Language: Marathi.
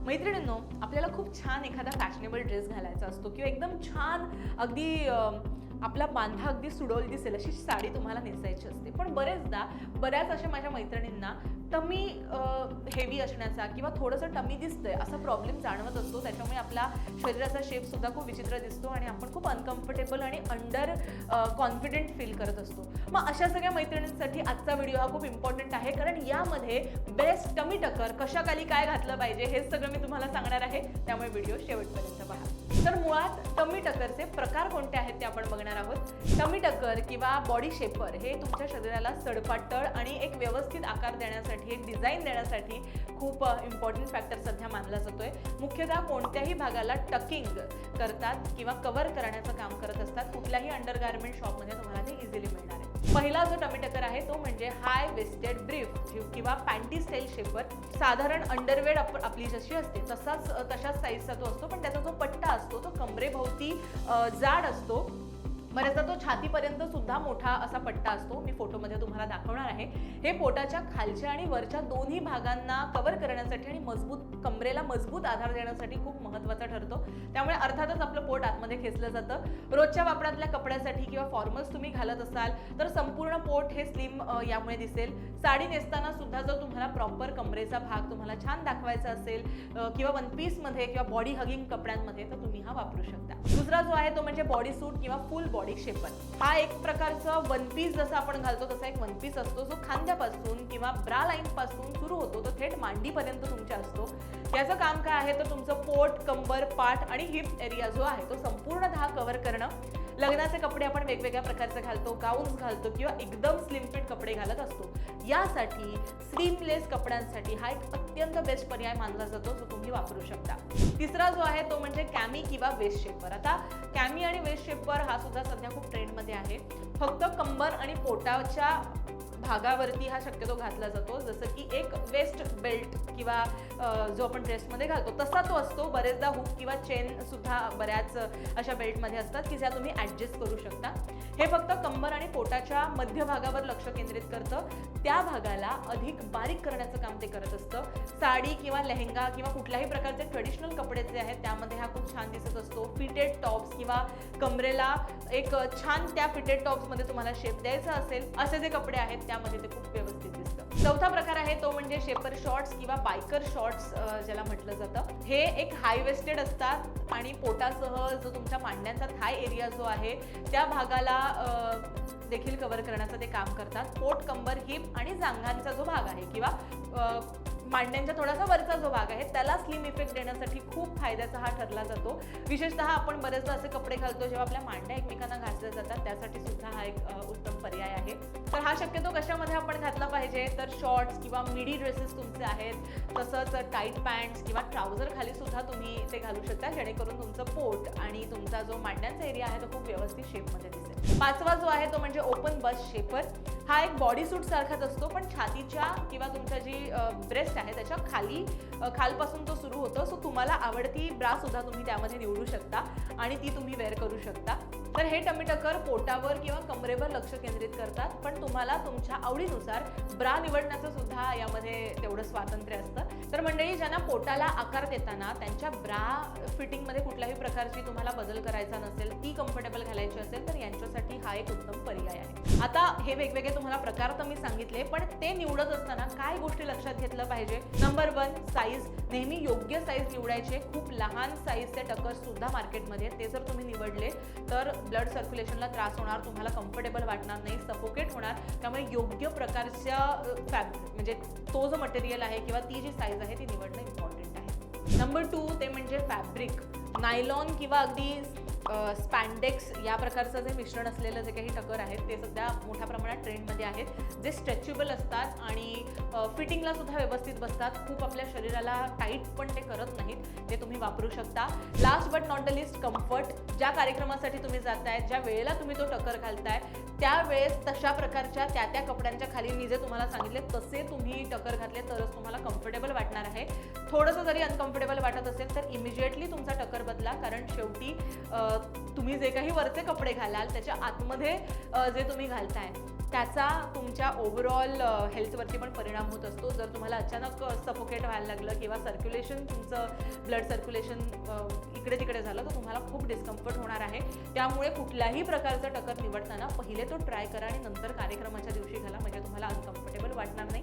मैत्रिणींनो, आपल्याला खूप छान एखादा फॅशनेबल ड्रेस घालायचा असतो किंवा एकदम छान अगदी आपला बांधा अगदी सुडोल दिसेल अशी साडी तुम्हाला नेसायची असते. पण बऱ्याच अशा माझ्या मैत्रिणींना टमी हेवी असण्याचा किंवा थोडंसं टमी दिसतंय असा प्रॉब्लेम जाणवत असतो. त्याच्यामुळे आपला शरीराचा शेप सुद्धा खूप विचित्र दिसतो आणि आपण खूप अनकम्फर्टेबल आणि अंडर कॉन्फिडेंट फील करत असतो. मग अशा सगळ्या मैत्रिणींसाठी आजचा व्हिडिओ हा खूप इम्पॉर्टंट आहे, कारण यामध्ये बेस्ट टमी टकर कशाखाली काय घातलं पाहिजे हे सगळं मी तुम्हाला सांगणार आहे. त्यामुळे व्हिडिओ शेवटपर्यंत पहा. तर मुळात टमी टकरचे प्रकार कोणते आहेत ते आपण बघणार आहोत. टमी टकर किंवा बॉडी शेपर हे तुमच्या शरीराला सडपातळ आणि एक व्यवस्थित आकार देण्यासाठी, एक डिझाईन देण्यासाठी खूप इम्पॉर्टंट फॅक्टर सध्या मानला जातोय. मुख्यतः कोणत्याही भागाला टकिंग करतात किंवा कव्हर करण्याचं काम करत असतात. कुठल्याही अंडरगार्मेंट शॉपमध्ये तुम्हाला ते इझिली मिळणार आहे. पहिला जो टमी टकर आहे तो म्हणजे हाय वेस्टेड ब्रीफ किंवा पॅन्टी स्टाईल शेपर. साधारण अंडरवेअर आपली जशी असते तशाच साईजचा तो असतो, पण त्याचा जो पट्टा असतो तो कमरेभोवती जाड असतो. बऱ्याचदा तो छातीपर्यंत सुद्धा मोठा असा पट्टा असतो. मी फोटोमध्ये तुम्हाला दाखवणार आहे. हे पोटाच्या खालच्या आणि वरच्या दोन्ही भागांना कव्हर करण्यासाठी आणि कमरेला मजबूत आधार देण्यासाठी खूप महत्त्वाचा ठरतो. त्यामुळे अर्थातच आपलं पोट आतमध्ये खेचलं जातं. रोजच्या वापरातल्या कपड्यासाठी किंवा फॉर्मल्स तुम्ही घालत असाल तर संपूर्ण पोट हे स्लिम यामुळे दिसेल. साडी नेसताना सुद्धा जर तुम्हाला प्रॉपर कमरेचा भाग तुम्हाला छान दाखवायचा असेल किंवा वन पीसमध्ये किंवा बॉडी हगिंग कपड्यांमध्ये तर तुम्ही हा वापरू शकता. दुसरा जो आहे तो म्हणजे बॉडी सूट किंवा फुल बॉडी शेपर. हा एक प्रकारचा वन पीस जसा आपण घालतो तसा एक वन पीस असतो, जो खांद्यापासून किंवा ब्रा लाईन पासून सुरू होतो तो थेट मांडीपर्यंत तुमच्या असतो. याचं काम काय आहे तर तुमचं पोट, कंबर, पाठ आणि हिप एरिया जो आहे तो संपूर्णतः कव्हर करणं. लग्नाचे कपडे आपण वेगवेगळ्या प्रकारचे घालतो, गाऊन्स घालतो किंवा एकदम स्लिम फिट कपडे घालत असतो. यासाठी स्लीवलेस कपड्यांसाठी हा एक अत्यंत बेस्ट पर्याय मानला जातो, जो तुम्ही वापरू शकता. तिसरा जो आहे तो म्हणजे कॅमी किंवा वेस्ट शेपर. आता कॅमी आणि वेस्ट शेपर हा सुद्धा सध्या खूप ट्रेंडमध्ये आहे. फक्त कंबर आणि पोटाच्या भागावरती हा शक्यतो घातला जातो, जसं की एक वेस्ट बेल्ट किंवा जो आपण ड्रेसमध्ये घालतो तसा तो असतो. बरेचदा हुक किंवा चेन सुद्धा बऱ्याच अशा बेल्टमध्ये असतात की ज्या तुम्ही ॲडजस्ट करू शकता. हे फक्त कंबर आणि पोटाच्या मध्यभागावर लक्ष केंद्रित करतं. त्या भागाला अधिक बारीक करण्याचं काम ते करत असतं. साडी किंवा लेहंगा किंवा कुठल्याही प्रकारचे ट्रेडिशनल कपडे जे आहेत त्यामध्ये हा खूप छान दिसत असतो. फिटेड टॉप्स किंवा कमरेला एक छान त्या फिटेड टॉप्समध्ये तुम्हाला शेप द्यायचा असेल असे जे कपडे आहेत त्यामध्ये ते खूप व्यवस्थित दिसतं. चौथा प्रकार आहे तो म्हणजे शेपर शॉर्ट्स किंवा बायकर शॉर्ट्स ज्याला म्हटलं जातं. हे एक हाय वेस्टेड असतात आणि पोटासह जो तुमच्या मांड्यांचा थाय एरिया जो आहे त्या भागाला देखील कव्हर करण्याचं ते काम करतात. पोट, कंबर, हिप आणि जांघांचा जो भाग आहे किंवा मांड्यांच्या थोडासा वरचा जो भाग आहे त्याला स्लिम इफेक्ट देण्यासाठी खूप फायद्याचा हा ठरला जातो. विशेषतः आपण बरेचदा असे कपडे घालतो जेव्हा आपल्या मांड्या एकमेकांना घासल्या जातात, त्यासाठी सुद्धा हा एक उत्तम पर्याय आहे. तर हा शक्यतो कशामध्ये आपण घातला पाहिजे तर शॉर्ट्स किंवा मिडी ड्रेसेस तुमचे आहेत, तसंच टाईट पॅन्ट्स किंवा ट्राउझर खाली सुद्धा तुम्ही ते घालू शकता, जेणेकरून तुमचं पोट आणि तुमचा जो मांड्यांचा एरिया आहे तो खूप व्यवस्थित शेपमध्ये दिसेल. पाचवा जो आहे तो म्हणजे ओपन बस्ट शेपर. हा एक बॉडी सूट सारखाच असतो, पण छातीच्या किंवा तुमच्या जी ब्रेस्ट आहे त्याच्या खालपासून तो सुरू होतो. सो तुम्हाला आवडती ब्रा सुद्धा तुम्ही त्यामध्ये निवडू शकता आणि ती तुम्ही वेअर करू शकता. तर हे टमी टकर पोटावर किंवा कमरेवर लक्ष केंद्रित करतात, पण तुम्हाला तुमच्या आवडीनुसार ब्रा निवडण्याचं सुद्धा यामध्ये तेवढं स्वातंत्र्य असतं. तर मंडळी, ज्यांना पोटाला आकार देताना त्यांच्या ब्रा फिटिंगमध्ये कुठल्याही प्रकारची तुम्हाला बदल करायचा नसेल, ती कम्फर्टेबल घालायची असेल तर यांच्यासाठी हा एक उत्तम पर्याय आहे. आता हे वेगवेगळे तुम्हाला प्रकार तर मी सांगितले, पण ते निवडत असताना काय गोष्टी लक्षात घेतलं पाहिजे. Number 1, size. नेहमी योग्य साईज निवडायचे. खूप लहान साईजचे टकर्स सुद्धा मार्केटमध्ये आहेत, ते जर तुम्ही निवडले तर ब्लड सर्क्युलेशनला त्रास होणार, तुम्हाला कम्फर्टेबल वाटणार नाही, सफोकेट होणार. त्यामुळे योग्य प्रकारच्या म्हणजे तो जो मटेरियल आहे किंवा ती जी साईज आहे ती निवडणं इम्पॉर्टंट आहे. नंबर 2 ते म्हणजे फॅब्रिक. नायलॉन किंवा अगदी स्पॅन्डेक्स या प्रकारचं जे मिश्रण असलेलं जे काही टकर आहेत ते सध्या मोठ्या प्रमाणात ट्रेंडमध्ये आहेत, जे स्ट्रेचेबल असतात आणि फिटिंगला सुद्धा व्यवस्थित बसतात. खूप आपल्या शरीराला टाईट पण ते करत नाहीत, ते तुम्ही वापरू शकता. Last but not the list, comfort. ज्या कार्यक्रमासाठी तुम्ही जाताय, ज्या वेळेला तुम्ही तो टकर घालताय त्यावेळेस तशा प्रकारच्या त्या कपड्यांच्या खाली मी जे तुम्हाला सांगितले तसे तुम्ही टकर घातले तरच तुम्हाला कम्फर्टेबल वाटणार आहे. थोडंसं जरी अनकम्फर्टेबल वाटत असेल तर इमिजिएटली तुमचा टकर बदला, कारण शेवटी तुम्ही जे काही वरचे कपडे घालाल त्याच्या आतमध्ये जे तुम्ही घालताय त्याचा तुमच्या ओव्हरऑल हेल्थवरती पण परिणाम होत असतो. जर तुम्हाला अचानक सफोकेट व्हायला लागलं किंवा सर्क्युलेशन तुमचं ब्लड सर्क्युलेशन इकडे तिकडे झालं तर तुम्हाला खूप डिस्कम्फर्ट होणार आहे. त्यामुळे कुठल्याही प्रकारचं टकर निवडताना पहिले तो ट्राय करा आणि नंतर कार्यक्रमाच्या दिवशी घाला, म्हणजे तुम्हाला अनकम्फर्टेबल वाटणार नाही.